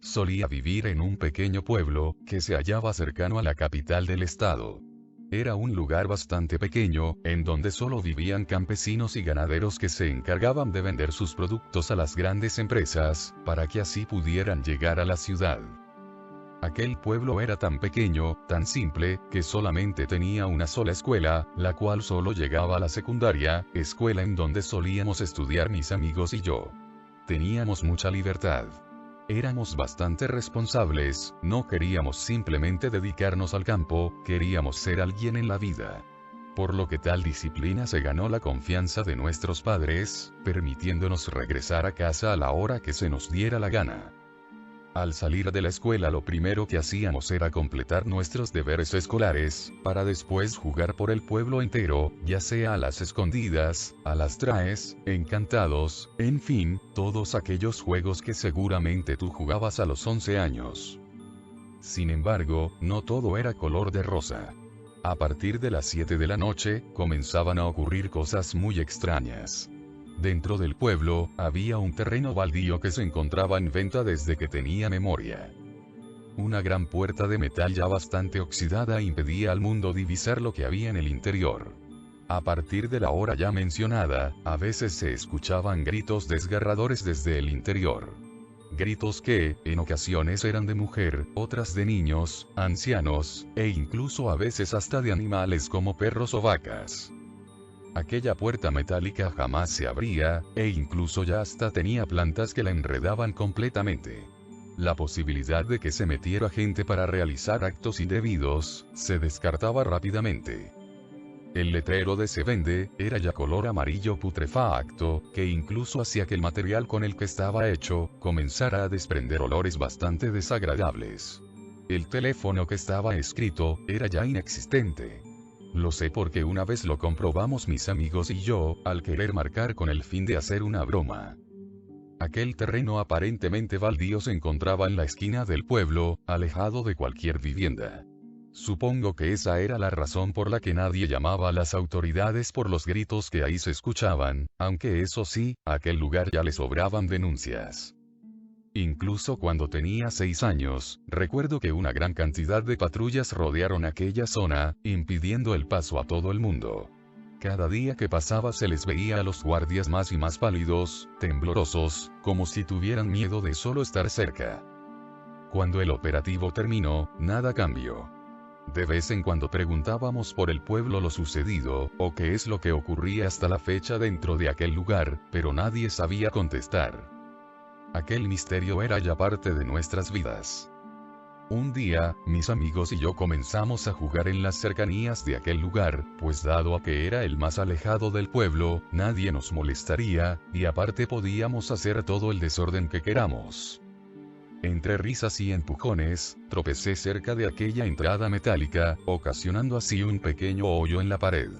Solía vivir en un pequeño pueblo, que se hallaba cercano a la capital del estado. Era un lugar bastante pequeño, en donde solo vivían campesinos y ganaderos que se encargaban de vender sus productos a las grandes empresas, para que así pudieran llegar a la ciudad. Aquel pueblo era tan pequeño, tan simple, que solamente tenía una sola escuela, la cual solo llegaba a la secundaria, escuela en donde solíamos estudiar mis amigos y yo. Teníamos mucha libertad. Éramos bastante responsables, no queríamos simplemente dedicarnos al campo, queríamos ser alguien en la vida. Por lo que tal disciplina se ganó la confianza de nuestros padres, permitiéndonos regresar a casa a la hora que se nos diera la gana. Al salir de la escuela lo primero que hacíamos era completar nuestros deberes escolares, para después jugar por el pueblo entero, ya sea a las escondidas, a las traes, encantados, en fin, todos aquellos juegos que seguramente tú jugabas a los 11 años. Sin embargo, no todo era color de rosa. A partir de las 7 de la noche, comenzaban a ocurrir cosas muy extrañas. Dentro del pueblo, había un terreno baldío que se encontraba en venta desde que tenía memoria. Una gran puerta de metal ya bastante oxidada impedía al mundo divisar lo que había en el interior. A partir de la hora ya mencionada, a veces se escuchaban gritos desgarradores desde el interior. Gritos que, en ocasiones eran de mujer, otras de niños, ancianos, e incluso a veces hasta de animales como perros o vacas. Aquella puerta metálica jamás se abría, e incluso ya hasta tenía plantas que la enredaban completamente. La posibilidad de que se metiera gente para realizar actos indebidos, se descartaba rápidamente. El letrero de "se vende" era ya color amarillo putrefacto, que incluso hacía que el material con el que estaba hecho, comenzara a desprender olores bastante desagradables. El teléfono que estaba escrito, era ya inexistente. Lo sé porque una vez lo comprobamos mis amigos y yo, al querer marcar con el fin de hacer una broma. Aquel terreno aparentemente baldío se encontraba en la esquina del pueblo, alejado de cualquier vivienda. Supongo que esa era la razón por la que nadie llamaba a las autoridades por los gritos que ahí se escuchaban, aunque eso sí, a aquel lugar ya le sobraban denuncias. Incluso cuando tenía 6 años, recuerdo que una gran cantidad de patrullas rodearon aquella zona, impidiendo el paso a todo el mundo. Cada día que pasaba se les veía a los guardias más y más pálidos, temblorosos, como si tuvieran miedo de solo estar cerca. Cuando el operativo terminó, nada cambió. De vez en cuando preguntábamos por el pueblo lo sucedido, o qué es lo que ocurría hasta la fecha dentro de aquel lugar, pero nadie sabía contestar. Aquel misterio era ya parte de nuestras vidas. Un día, mis amigos y yo comenzamos a jugar en las cercanías de aquel lugar, pues dado a que era el más alejado del pueblo, nadie nos molestaría, y aparte podíamos hacer todo el desorden que queramos. Entre risas y empujones, tropecé cerca de aquella entrada metálica, ocasionando así un pequeño hoyo en la pared.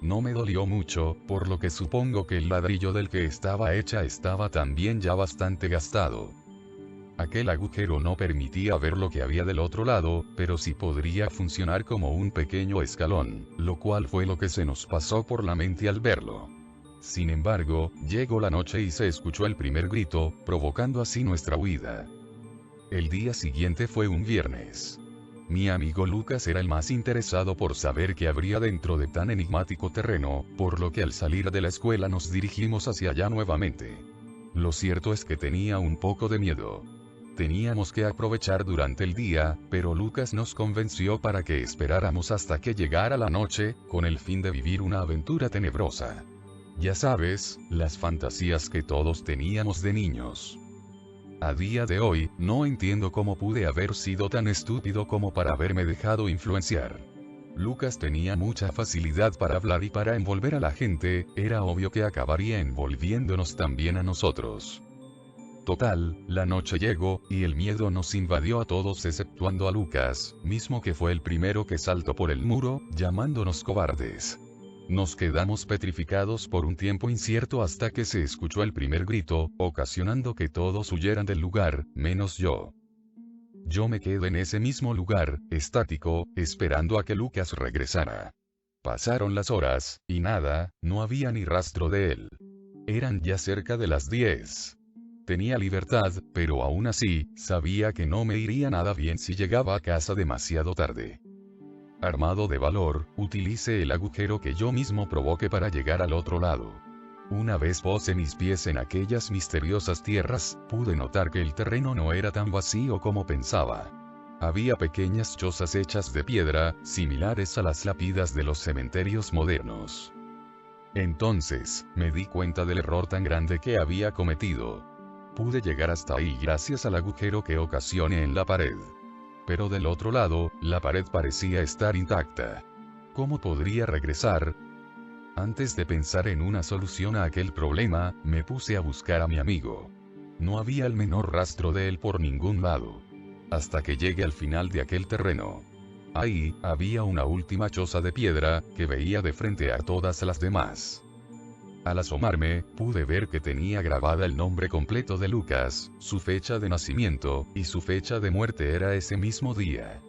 No me dolió mucho, por lo que supongo que el ladrillo del que estaba hecha estaba también ya bastante gastado. Aquel agujero no permitía ver lo que había del otro lado, pero sí podría funcionar como un pequeño escalón, lo cual fue lo que se nos pasó por la mente al verlo. Sin embargo, llegó la noche y se escuchó el primer grito, provocando así nuestra huida. El día siguiente fue un viernes. Mi amigo Lucas era el más interesado por saber qué habría dentro de tan enigmático terreno, por lo que al salir de la escuela nos dirigimos hacia allá nuevamente. Lo cierto es que tenía un poco de miedo. Teníamos que aprovechar durante el día, pero Lucas nos convenció para que esperáramos hasta que llegara la noche, con el fin de vivir una aventura tenebrosa. Ya sabes, las fantasías que todos teníamos de niños. A día de hoy, no entiendo cómo pude haber sido tan estúpido como para haberme dejado influenciar. Lucas tenía mucha facilidad para hablar y para envolver a la gente, era obvio que acabaría envolviéndonos también a nosotros. Total, la noche llegó, y el miedo nos invadió a todos exceptuando a Lucas, mismo que fue el primero que saltó por el muro, llamándonos cobardes. Nos quedamos petrificados por un tiempo incierto hasta que se escuchó el primer grito, ocasionando que todos huyeran del lugar, menos yo. Yo me quedé en ese mismo lugar, estático, esperando a que Lucas regresara. Pasaron las horas, y nada, no había ni rastro de él. Eran ya cerca de las 10. Tenía libertad, pero aún así, sabía que no me iría nada bien si llegaba a casa demasiado tarde. Armado de valor, utilicé el agujero que yo mismo provoqué para llegar al otro lado. Una vez posé mis pies en aquellas misteriosas tierras, pude notar que el terreno no era tan vacío como pensaba. Había pequeñas chozas hechas de piedra, similares a las lápidas de los cementerios modernos. Entonces, me di cuenta del error tan grande que había cometido. Pude llegar hasta ahí gracias al agujero que ocasioné en la pared. Pero del otro lado, la pared parecía estar intacta. ¿Cómo podría regresar? Antes de pensar en una solución a aquel problema, me puse a buscar a mi amigo. No había el menor rastro de él por ningún lado. Hasta que llegué al final de aquel terreno. Ahí, había una última choza de piedra, que veía de frente a todas las demás. Al asomarme, pude ver que tenía grabada el nombre completo de Lucas, su fecha de nacimiento, y su fecha de muerte era ese mismo día.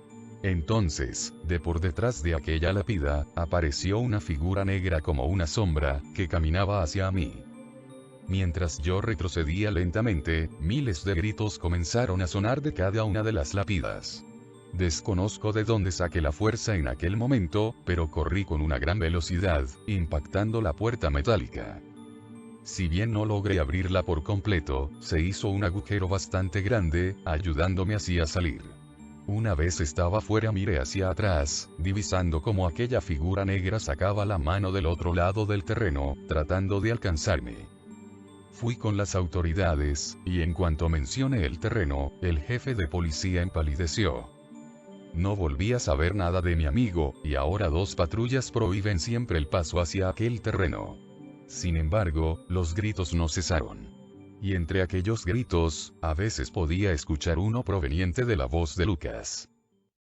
Entonces, de por detrás de aquella lápida, apareció una figura negra como una sombra, que caminaba hacia mí. Mientras yo retrocedía lentamente, miles de gritos comenzaron a sonar de cada una de las lápidas. Desconozco de dónde saqué la fuerza en aquel momento, pero corrí con una gran velocidad, impactando la puerta metálica. Si bien no logré abrirla por completo, se hizo un agujero bastante grande, ayudándome así a salir. Una vez estaba fuera miré hacia atrás, divisando cómo aquella figura negra sacaba la mano del otro lado del terreno, tratando de alcanzarme. Fui con las autoridades, y en cuanto mencioné el terreno, el jefe de policía empalideció. No volví a saber nada de mi amigo, y ahora 2 patrullas prohíben siempre el paso hacia aquel terreno. Sin embargo, los gritos no cesaron. Y entre aquellos gritos, a veces podía escuchar uno proveniente de la voz de Lucas.